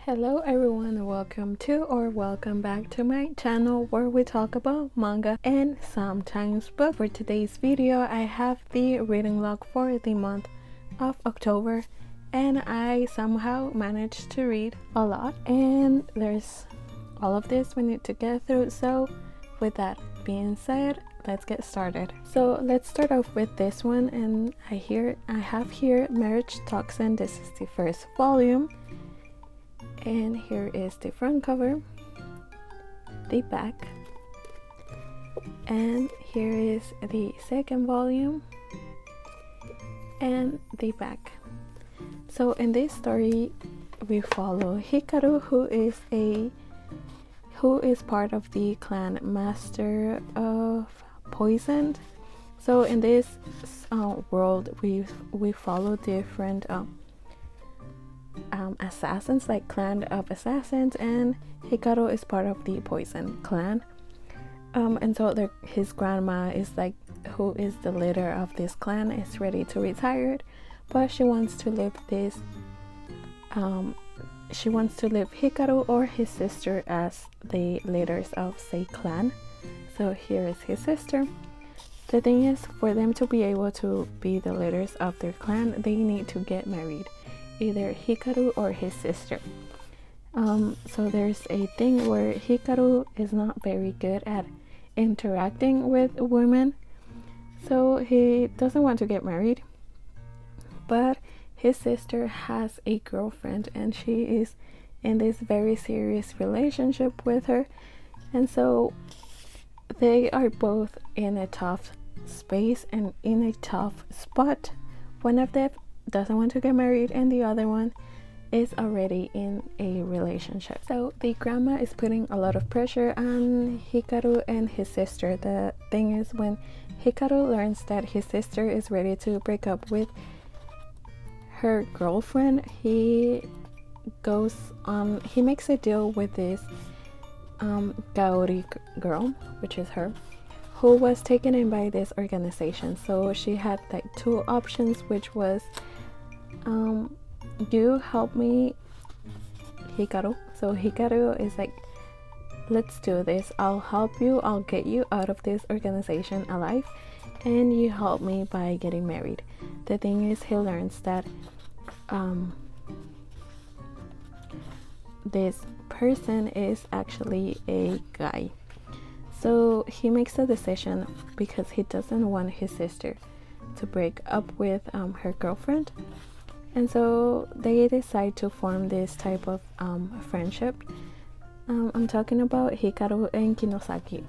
Hello everyone, welcome back to my channel where we talk about manga and sometimes books. For today's video, I have the reading log for the month of October, and I somehow managed to read a lot, and there's all of this we need to get through. So with that being said, let's get started. So let's start off with this one, and I have here Marriage Toxin. This is the first volume. And here is the front cover, the back, and here is the second volume and the back. So in this story we follow Hikaru, who is part of the clan Master of Poisoned. So in this world we follow different assassins, like clan of assassins, and Hikaru is part of the Poison clan, and so his grandma is who is the leader of this clan, is ready to retire, but she wants to live Hikaru or his sister as the leaders of say clan. So here is his sister. The thing is, for them to be able to be the leaders of their clan, they need to get married, either Hikaru or his sister. So there's a thing where Hikaru is not very good at interacting with women, so he doesn't want to get married, but his sister has a girlfriend and she is in this very serious relationship with her, and so they are both in a tough space and in a tough spot. One of them doesn't want to get married and the other one is already in a relationship. So the grandma is putting a lot of pressure on Hikaru and his sister. The thing is, when Hikaru learns that his sister is ready to break up with her girlfriend, he makes a deal with this Gaori girl, which is her, who was taken in by this organization. So she had like two options, which was you help me, Hikaru. So Hikaru is like, let's do this, I'll help you, I'll get you out of this organization alive, and you help me by getting married. The thing is, he learns that this person is actually a guy. So he makes a decision because he doesn't want his sister to break up with her girlfriend, and so they decide to form this type of friendship. I'm talking about Hikaru and Kinosaki.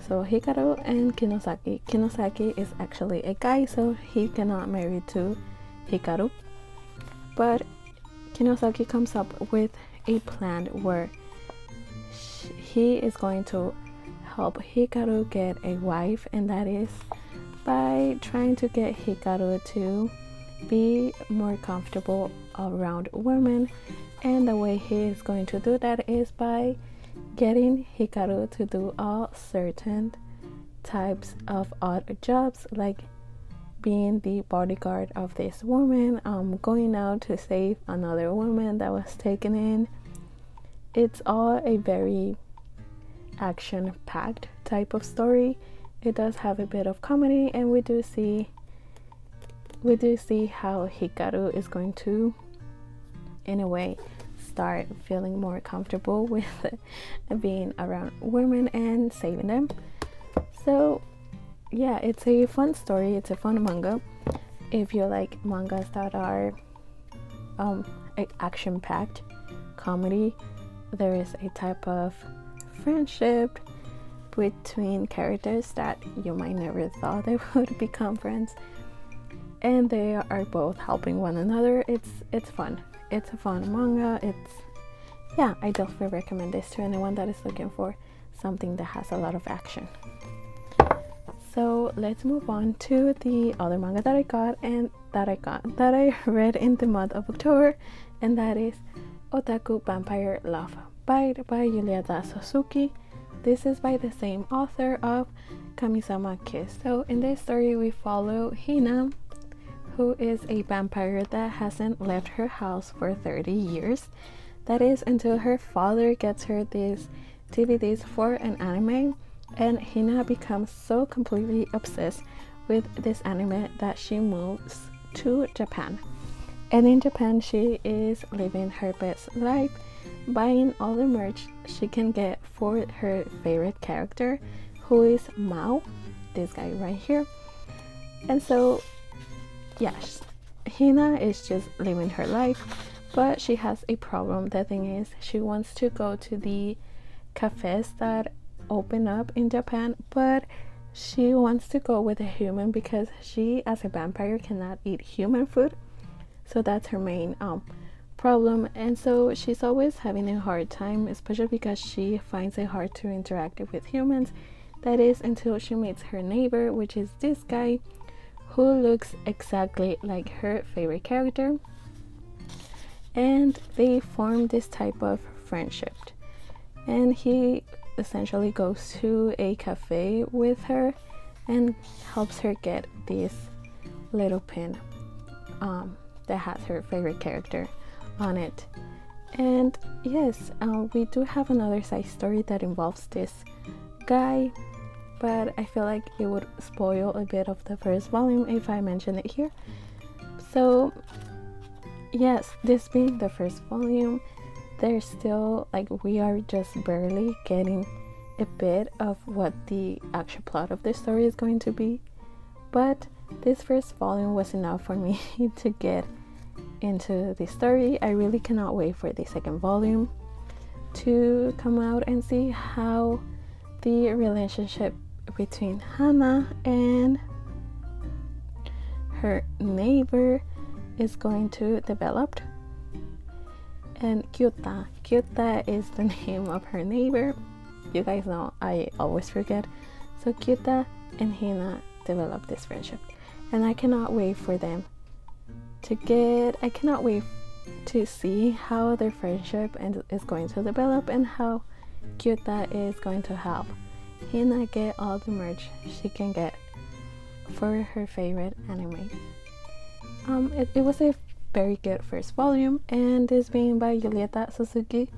So Hikaru and Kinosaki is actually a guy, so he cannot marry to Hikaru, but Kinosaki comes up with a plan where he is going to help Hikaru get a wife, and that is by trying to get Hikaru to be more comfortable around women. And the way he is going to do that is by getting Hikaru to do all certain types of odd jobs, like being the bodyguard of this woman, going out to save another woman that was taken in. It's all a very action-packed type of story. It does have a bit of comedy, and we do see how Hikaru is going to, in a way, start feeling more comfortable with being around women and saving them. So yeah, it's a fun story, it's a fun manga. If you like mangas that are action-packed comedy, there is a type of friendship between characters that you might never thought they would become friends, and they are both helping one another. It's fun. It's a fun manga. I definitely recommend this to anyone that is looking for something that has a lot of action. So let's move on to the other manga that I read in the month of October, and that is Otaku Vampire Love Bite by Yuliada Suzuki. This is by the same author of Kamisama Kiss. So in this story we follow Hina, who is a vampire that hasn't left her house for 30 years. That is until her father gets her these DVDs for an anime, and Hina becomes so completely obsessed with this anime that she moves to Japan. And in Japan, she is living her best life, buying all the merch she can get for her favorite character, who is Mao, this guy right here. And so, yes, Hina is just living her life, but she has a problem. The thing is, she wants to go to the cafes that open up in Japan, but she wants to go with a human because she, as a vampire, cannot eat human food. So that's her main problem, and so she's always having a hard time, especially because she finds it hard to interact with humans. That is until she meets her neighbor, which is this guy who looks exactly like her favorite character, and they form this type of friendship. And he essentially goes to a cafe with her and helps her get this little pin that has her favorite character on it. And yes, we do have another side story that involves this guy, but I feel like it would spoil a bit of the first volume if I mention it here. So yes, this being the first volume, there's still, like, we are just barely getting a bit of what the actual plot of the story is going to be, but this first volume was enough for me to get into the story. I really cannot wait for the second volume to come out and see how the relationship between Hana and her neighbor is going to develop. And Kyuta is the name of her neighbor. You guys know I always forget. So Kyuta and Hina develop this friendship, and I cannot wait for them I cannot wait to see how their friendship is going to develop, and how Kyuta is going to help Hina get all the merch she can get for her favorite anime. It was a very good first volume, and this being by Julieta Suzuki,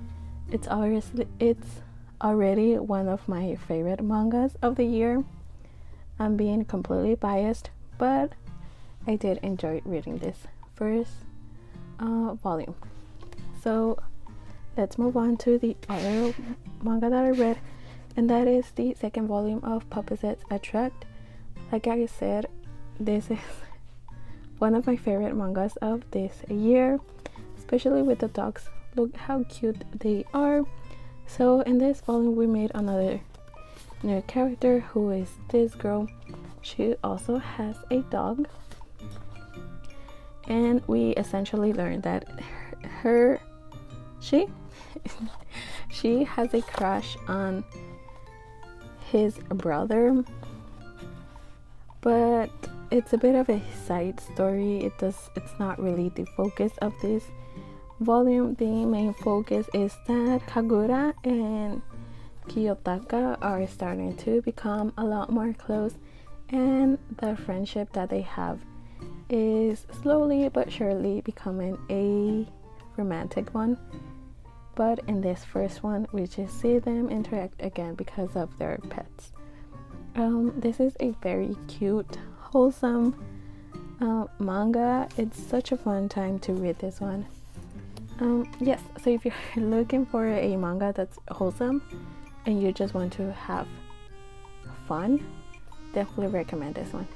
it's already one of my favorite mangas of the year. I'm being completely biased, but I did enjoy reading this first volume. So let's move on to the other manga that I read, and that is the second volume of Opposites Attract. Like I said, this is one of my favorite mangas of this year, especially with the dogs. Look how cute they are. So in this volume we made another new character, who is this girl. She also has a dog, and we essentially learned that she has a crush on his brother, but it's a bit of a side story. It's not really the focus of this volume. The main focus is that Kagura and Kiyotaka are starting to become a lot more close, and the friendship that they have is slowly but surely becoming a romantic one. But in this first one, we just see them interact again because of their pets. This is a very cute, wholesome manga. It's such a fun time to read this one. Yes, so if you're looking for a manga that's wholesome and you just want to have fun, definitely recommend this one.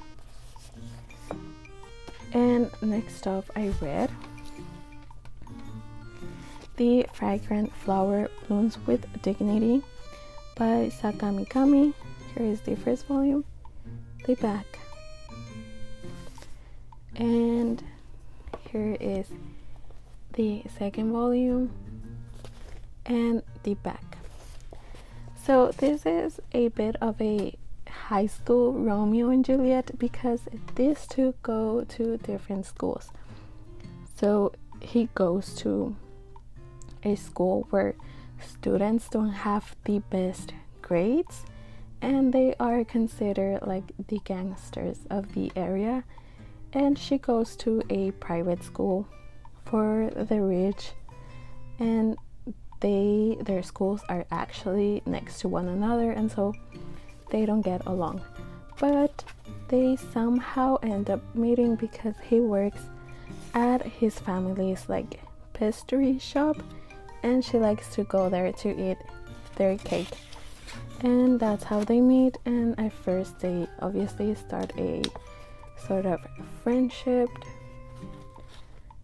And next up, I read The Fragrant Flower Blooms with Dignity by Sakamikami. Here is the first volume, the back, and here is the second volume and the back. So this is a bit of a high school Romeo and Juliet, because these two go to different schools. So he goes to a school where students don't have the best grades, and they are considered like the gangsters of the area, and she goes to a private school for the rich and their schools are actually next to one another, and so they don't get along. But they somehow end up meeting because he works at his family's like pastry shop, and she likes to go there to eat their cake. And that's how they meet, and at first they obviously start a sort of friendship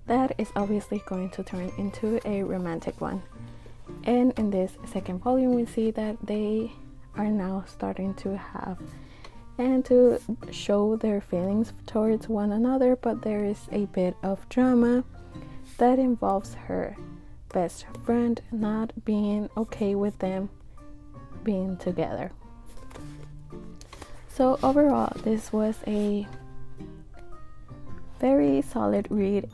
that is obviously going to turn into a romantic one. And in this second volume, we see that they are now starting to have and to show their feelings towards one another, but there is a bit of drama that involves her best friend not being okay with them being together. So overall, this was a very solid read.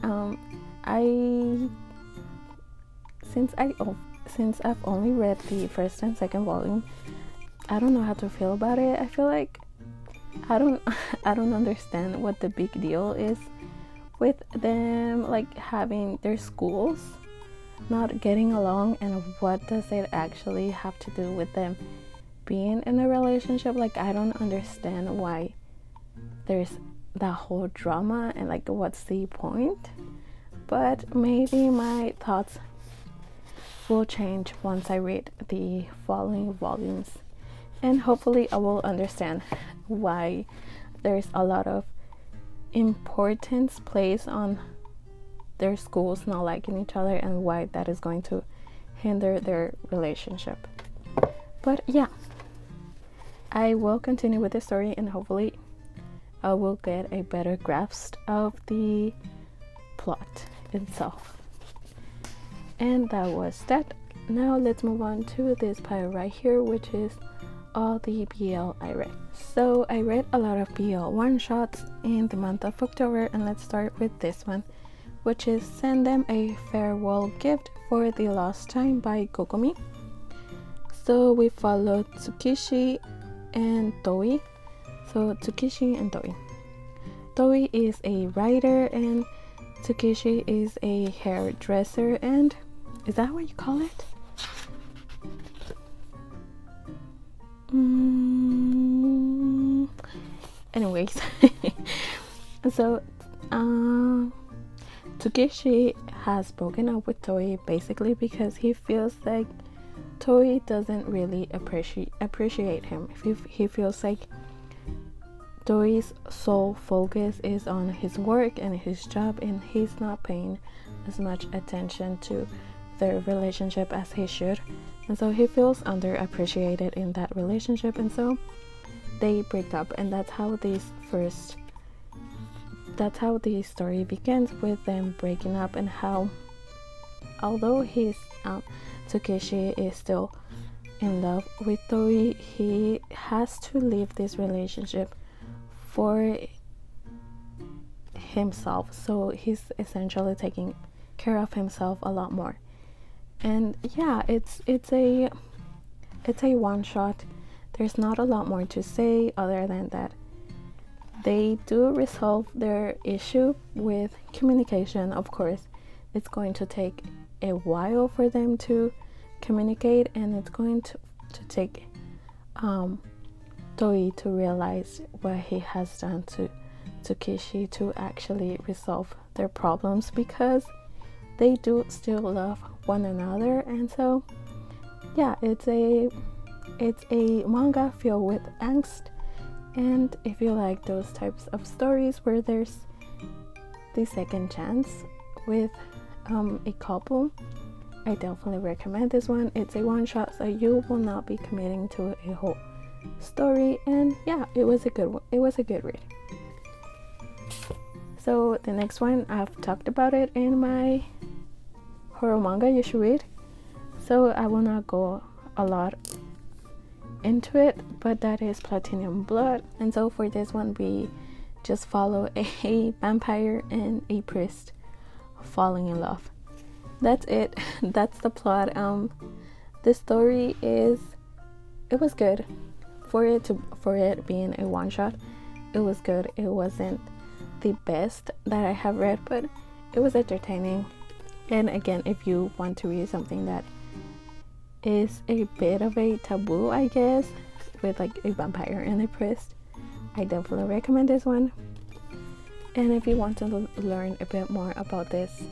Since I've only read the first and second volume, I don't know how to feel about it. I feel like I don't understand what the big deal is with them like having their schools not getting along, and what does it actually have to do with them being in a relationship. Like, I don't understand why there's that whole drama, and like what's the point. But maybe my thoughts will change once I read the following volumes, and hopefully I will understand why there's a lot of importance placed on their schools not liking each other, and why that is going to hinder their relationship. But yeah, I will continue with the story, and hopefully I will get a better grasp of the plot itself. And that was that. Now let's move on to this pile right here, which is all the BL I read. So I read a lot of BL one-shots in the month of October, and let's start with this one, which is Send Them a Farewell Gift for the Lost Time by Kokomi. So we follow Tsukishi and Toin. So Tsukishi and Toin. Toin is a writer and Tsukishi is a hairdresser, and is that what you call it? Anyways, so Tsukishi has broken up with Toin basically because he feels like Toin doesn't really appreciate him. He feels like Toi's sole focus is on his work and his job, and he's not paying as much attention to their relationship as he should, and so he feels underappreciated in that relationship, and so they break up. And that's how the story begins, with them breaking up, and how although Tsukishi is still in love with Toin, he has to leave this relationship for himself, so he's essentially taking care of himself a lot more. And yeah, it's a one shot. There's not a lot more to say other than that they do resolve their issue with communication. Of course, it's going to take a while for them to communicate, and it's going to take Toin to realize what he has done to Tsukishi to actually resolve their problems, because they do still love one another. And so yeah, it's a manga filled with angst, and if you like those types of stories where there's the second chance with a couple, I definitely recommend this one. It's a one shot, so you will not be committing to a whole story, and yeah, it was a good read. So the next one, I've talked about it in my horror manga you should read, so I will not go a lot into it, but that is Platinium Blood. And so for this one, we just follow a vampire and a priest falling in love. That's it. That's the plot. The story it was good for it being a one shot. It was good. It wasn't the best that I have read, but it was entertaining. And again, if you want to read something that is a bit of a taboo, I guess, with like a vampire and a priest, I definitely recommend this one. And if you want to learn a bit more about this,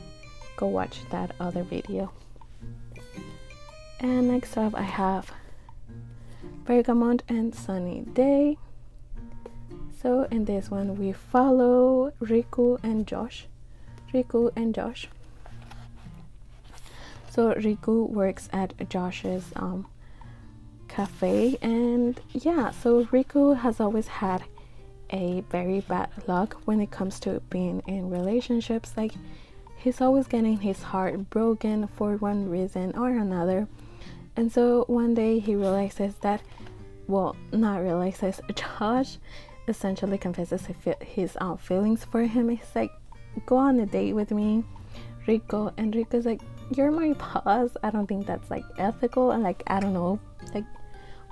go watch that other video. And next up I have Bergamot and Sunny Day. So in this one we follow Riku and Josh. So Riku works at Josh's cafe, and yeah, so Riku has always had a very bad luck when it comes to being in relationships. Like, he's always getting his heart broken for one reason or another. And so one day he realizes that, well, not realizes, Josh essentially confesses his feelings for him. He's like, go on a date with me, Rico. And Rico's like, you're my boss. I don't think that's like ethical, and like, I don't know like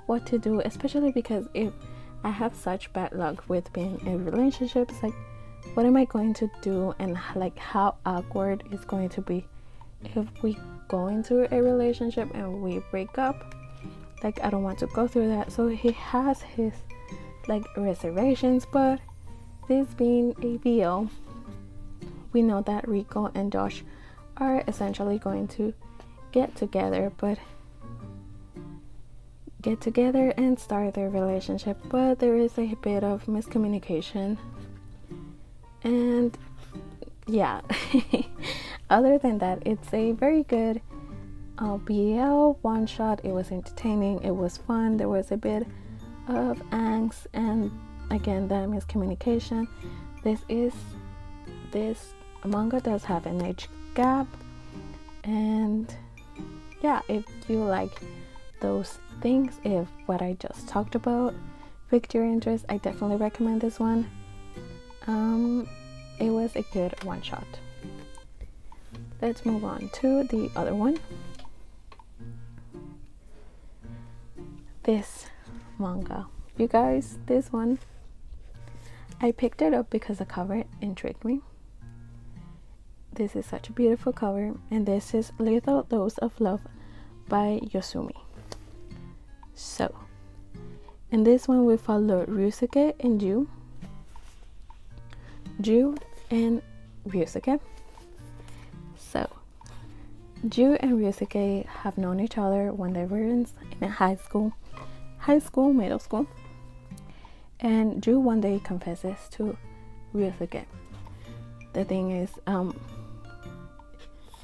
what to do, especially because if I have such bad luck with being in relationships, like, what am I going to do? And like, how awkward it's going to be if we go into a relationship and we break up. Like, I don't want to go through that. So he has his like reservations, but this being a VO, we know that Rico and Josh are essentially going to get together and start their relationship, but there is a bit of miscommunication. And yeah, other than that, it's a very good BL one shot. It was entertaining, it was fun, there was a bit of angst, and again, the miscommunication. This manga does have an age gap, and yeah, if you like those things, if what I just talked about piqued your interest, I definitely recommend this one. It was a good one shot. Let's move on to the other one. This manga, you guys, this one, I picked it up because the cover intrigued me. This is such a beautiful cover, and this is Lethal Dose of Love by Yosumi. So in this one we follow Ryusuke and Ju and Ryusuke. So Ju and Ryusuke have known each other when they were in high school, middle school. And Ju one day confesses to Ryusuke. The thing is,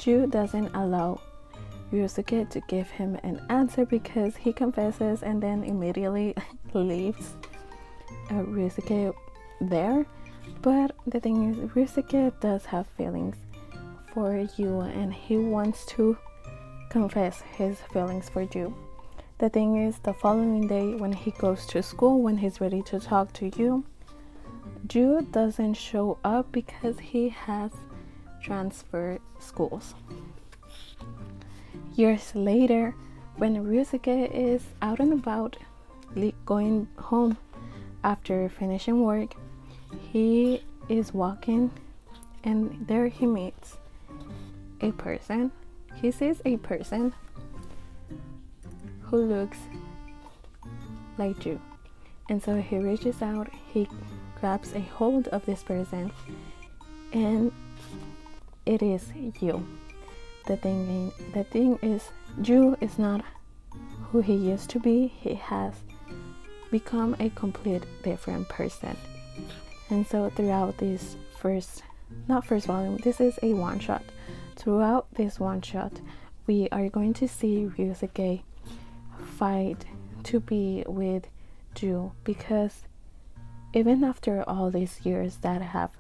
Ju doesn't allow Ryusuke to give him an answer because he confesses and then immediately leaves Ryusuke there. But the thing is, Ryusuke does have feelings for you, and he wants to confess his feelings for you. The thing is, the following day when he goes to school, when he's ready to talk to you, Ju doesn't show up because he has transferred schools. Years later, when Ryusuke is out and about, going home after finishing work, he is walking, and there he meets a person. He sees a person who looks like Ju, and so he reaches out, he grabs a hold of this person, and it is you. The thing is, Ju is not who he used to be. He has become a complete different person. And so throughout this first volume, this is a one shot. Throughout this one shot, we are going to see Ryusuke fight to be with Ju, because even after all these years that have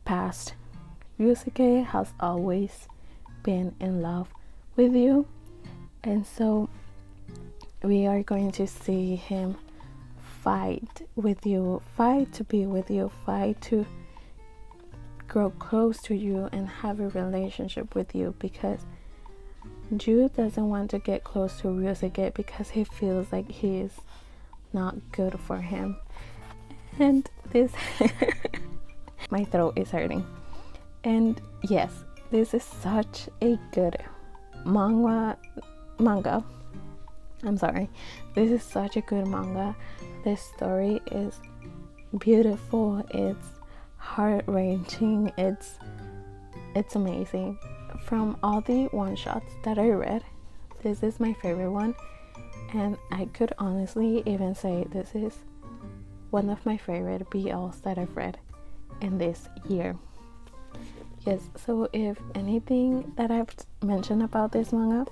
passed, Ryusuke has always been in love with you. And so we are going to see him fight with you, fight to be with you, fight to grow close to you and have a relationship with you, because Ju doesn't want to get close to Ryusuke because he feels like he is not good for him. And this my throat is hurting. And yes, This is such a good manga. I'm sorry. This is such a good manga. This story is beautiful. It's heart-wrenching. It's amazing. From all the one-shots that I read, this is my favorite one, and I could honestly even say this is one of my favorite BLs that I've read in this year. Yes, so if anything that I've mentioned about this manga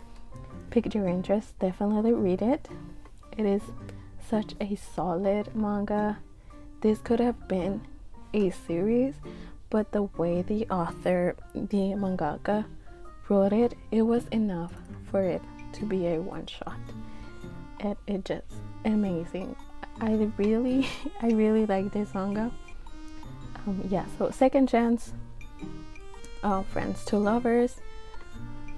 piqued your interest, definitely read it. It is such a solid manga. This could have been a series, but the way the author, the mangaka, wrote it, it was enough for it to be a one-shot. It just amazing. I really like this manga. So Second Chance, Friends to Lovers,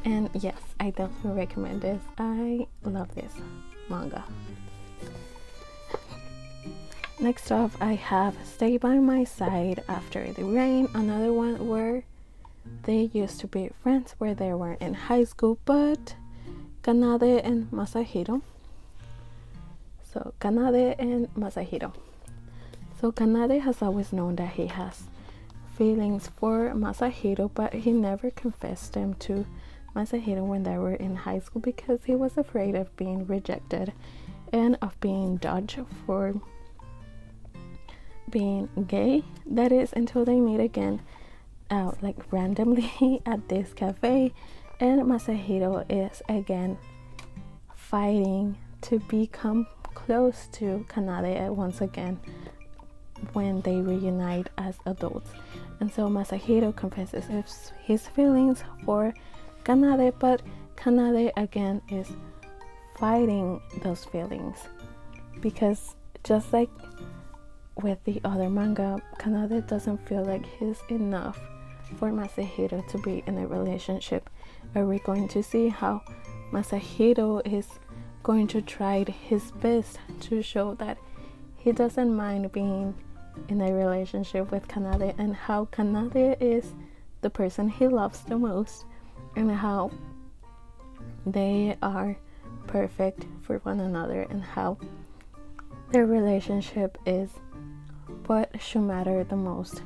and yes, I definitely recommend this. I love this manga. Next up, I have Stay By My Side After the Rain, another one where they used to be friends, where they were in high school, but Kanade and Masahiro. So Kanade has always known that he has feelings for Masahiro, but he never confessed them to Masahiro when they were in high school because he was afraid of being rejected and of being judged for being gay. That is until they meet again like randomly at this cafe, and Masahiro is again fighting to become close to Kanade once again when they reunite as adults. And so Masahiro confesses his feelings for Kanade, but Kanade again is fighting those feelings because just like with the other manga, Kanade doesn't feel like he's enough for Masahiro to be in a relationship. Are we going to see how Masahiro is going to try his best to show that he doesn't mind being in a relationship with Kanade, and how Kanade is the person he loves the most, and how they are perfect for one another, and how their relationship is what should matter the most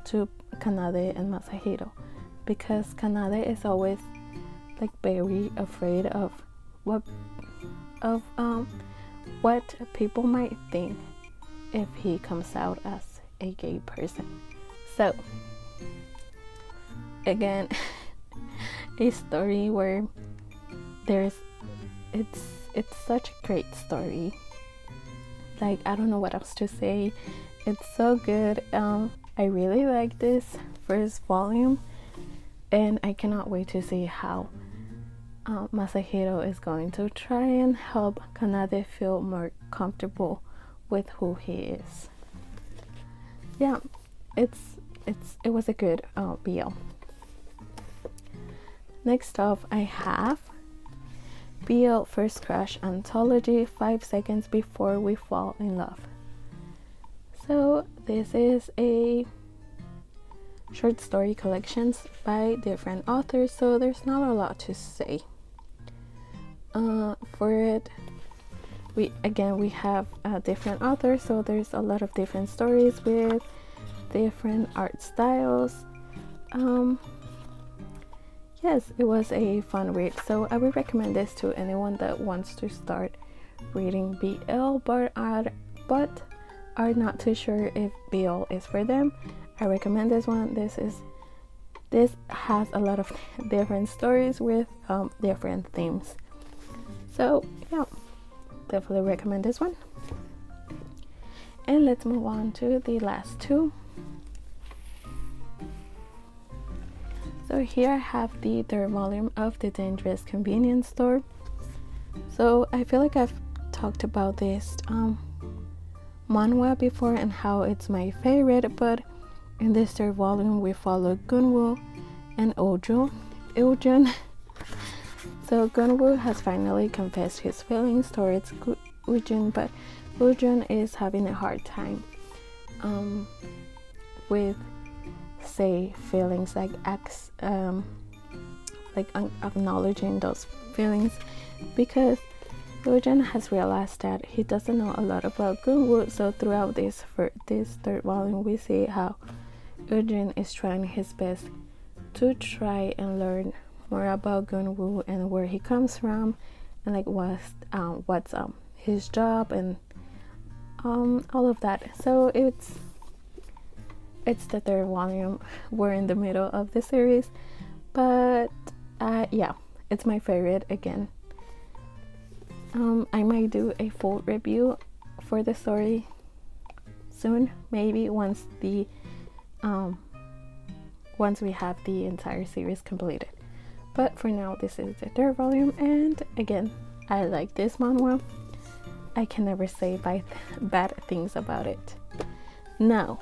to Kanade and Masahiro, because Kanade is always like very afraid of what people might think if he comes out as a gay person. So again, a story where it's such a great story. Like, I don't know what else to say. It's so good. I really like this first volume, and I cannot wait to see how Masahiro is going to try and help Kanade feel more comfortable with who he is. Yeah, it was a good BL. Next up, I have BL First Crush Antology, 5 Seconds Before We Fall in Love. So this is a short story collections by different authors, so there's not a lot to say. For it, we have different authors, so there's a lot of different stories with different art styles. Yes, it was a fun read, so I would recommend this to anyone that wants to start reading BL but are not too sure if BL is for them. I recommend this one. This has a lot of different stories with different themes. So yeah, definitely recommend this one. And let's move on to the last two. So here I have the third volume of The Dangerous Convenience Store. So I feel like I've talked about this manhwa before and how it's my favorite, but in this third volume we follow Gunwoo and Eujun. So Gunwoo has finally confessed his feelings towards Eujun, but Eujun is having a hard time with, say, feelings like like acknowledging those feelings, because Eugen has realized that he doesn't know a lot about Gunwoo. So throughout this third volume, we see how Eugen is trying his best to try and learn more about Gunwoo and where he comes from, and like what's his job, and all of that. So it's the third volume. We're in the middle of the series, but yeah, it's my favorite again. I might do a full review for the story soon, maybe once we have the entire series completed. But for now, this is the third volume, and again, I like this manhwa. I can never say bad things about it. Now,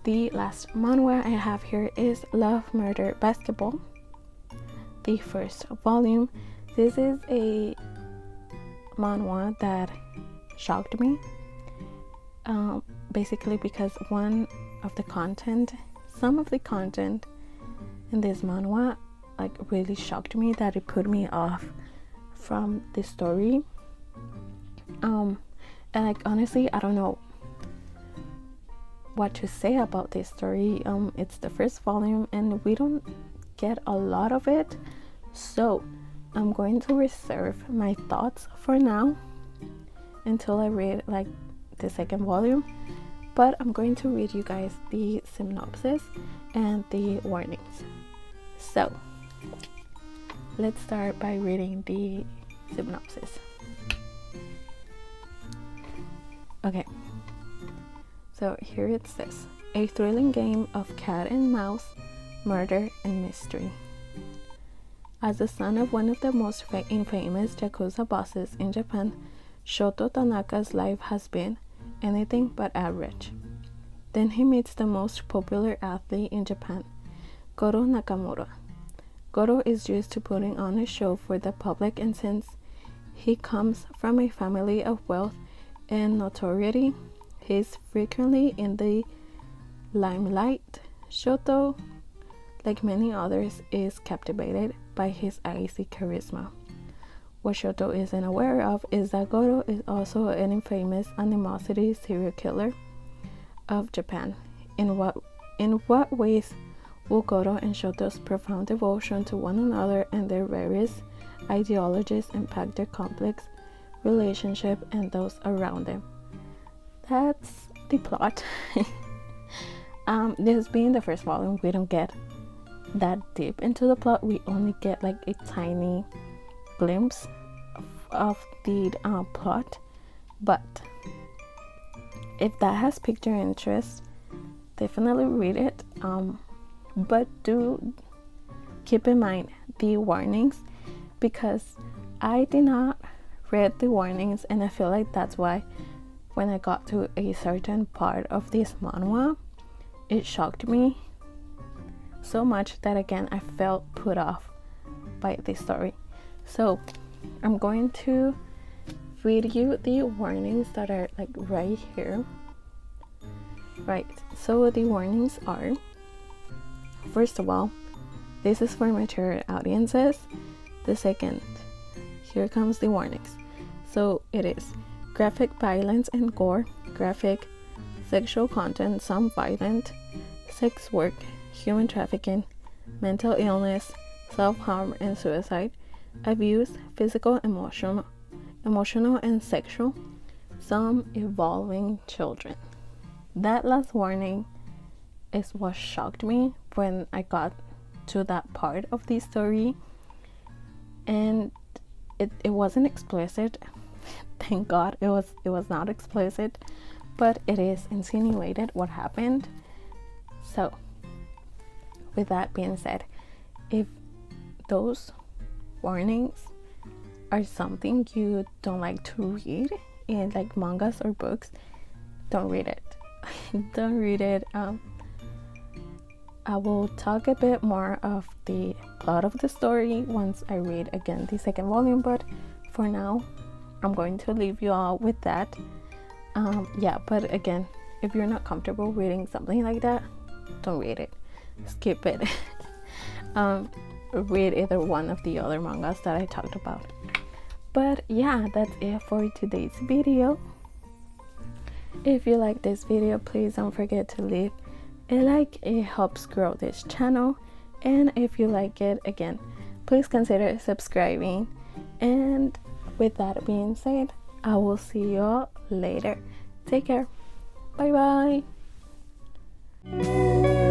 the last manhwa I have here is Love, Murder, Basketball, the first volume. This is a manhwa that shocked me, basically because some of the content in this manhwa like really shocked me, that it put me off from the story. And like honestly, I don't know what to say about this story. It's the first volume and we don't get a lot of it, so I'm going to reserve my thoughts for now until I read like the second volume. But I'm going to read you guys the synopsis and the warnings. So let's start by reading the synopsis. Okay, so here it says: a thrilling game of cat and mouse, murder and mystery. As the son of one of the most infamous Yakuza bosses in Japan, Shoto Tanaka's life has been anything but average. Then he meets the most popular athlete in Japan, Goro Nakamura. Goro is used to putting on a show for the public, and since he comes from a family of wealth and notoriety, he is frequently in the limelight. Shoto, like many others, is captivated by his icy charisma. What Shoto isn't aware of is that Goro is also an infamous animosity serial killer of Japan. In what ways will Goro and Shoto's profound devotion to one another and their various ideologies impact their complex relationship and those around them? That's the plot. This being the first volume, we don't get that deep into the plot. We only get like a tiny glimpse of the plot, but if that has piqued your interest, definitely read it. But do keep in mind the warnings, because I did not read the warnings, and I feel like that's why when I got to a certain part of this manhwa, it shocked me so much that again I felt put off by the story. So I'm going to read you the warnings that are like right here. Right, so the warnings are: first of all, this is for mature audiences. The second, here comes the warnings. So it is graphic violence and gore, graphic sexual content, some violent, sex work, human trafficking, mental illness, self-harm and suicide, abuse, physical, emotional and sexual, some involving children. That last warning is what shocked me when I got to that part of the story, and it wasn't explicit. Thank God it was not explicit, but it is insinuated what happened. So with that being said, if those warnings are something you don't like to read in like mangas or books, don't read it. Don't read it. I will talk a bit more of the plot of the story once I read again the second volume, but for now I'm going to leave you all with that. Yeah, but again, if you're not comfortable reading something like that, don't read it. skip it. Read either one of the other mangas that I talked about. But yeah, that's it for today's video. If you like this video, please don't forget to leave a like. It helps grow this channel. And if you like it, again, please consider subscribing. And with that being said, I will see you all later. Take care. Bye bye.